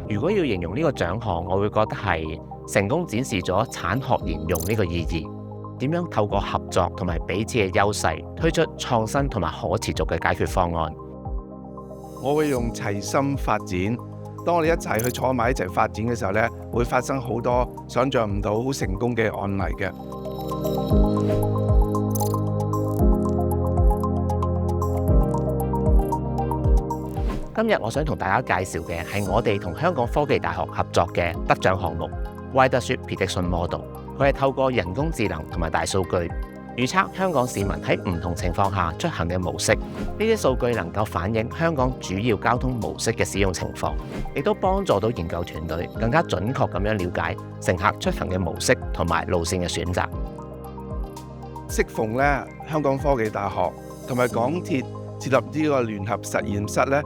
如果要形容呢個獎項，我會覺得係成功展示咗產學研用呢個意義，點樣透過合作同埋彼此嘅優勢，推出創新同埋可持續嘅解決方案。我會用齊心發展。當我哋一齊去坐埋一齊發展嘅時候呢，會發生好多想像唔到好成功嘅案例嘅。今日我想同大家介紹嘅係我哋同香港科技大學合作嘅得獎項目 Ridership Prediction Model。佢係透過人工智能同埋大數據預測香港市民喺唔同情況下出行嘅模式。呢啲數據能夠反映香港主要交通模式嘅使用情況，亦都幫助到研究團隊更加準確咁樣了解乘客出行嘅模式同埋路線嘅選擇。適逢呢，香港科技大學同埋港鐵設立呢個聯合實驗室呢，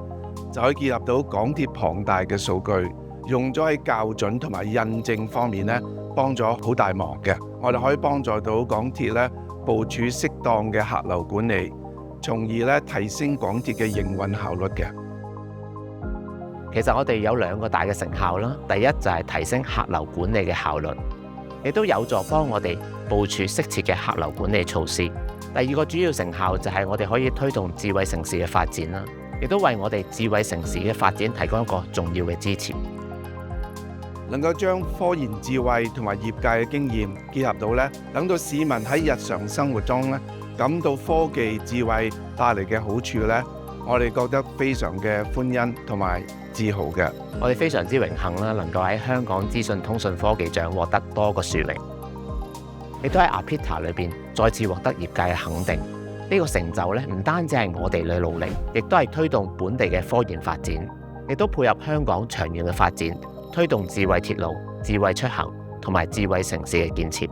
就可以結合到港鐵龐大嘅數據，用咗喺校準同埋印證方面呢，幫咗好大忙嘅。我哋可以幫助到港鐵呢部署適當嘅客流管理，從而呢提升港鐵嘅營運效率嘅。其實我哋有兩個大嘅成效啦，第一就係提升客流管理嘅效率，亦都有助幫我哋部署適切嘅客流管理措施。第二個主要成效就係我哋可以推動智慧城市嘅發展啦，亦都為我哋智慧城市嘅發展提供一個重要嘅支持。能夠將科研智慧同埋業界嘅經驗結合到呢，等到市民喺日常生活中呢感到科技智慧帶嚟嘅好處呢，我哋覺得非常嘅歡欣同埋自豪嘅。我哋非常之榮幸啦，能夠喺香港資訊通訊科技獎獲得多個殊榮，亦都喺 APITA 裏邊再次獲得業界嘅肯定。呢個成就咧，唔單止係我哋嘅努力，亦都係推動本地嘅科研發展，亦都配合香港長遠嘅發展，推動智慧鐵路、智慧出行同埋智慧城市嘅建設。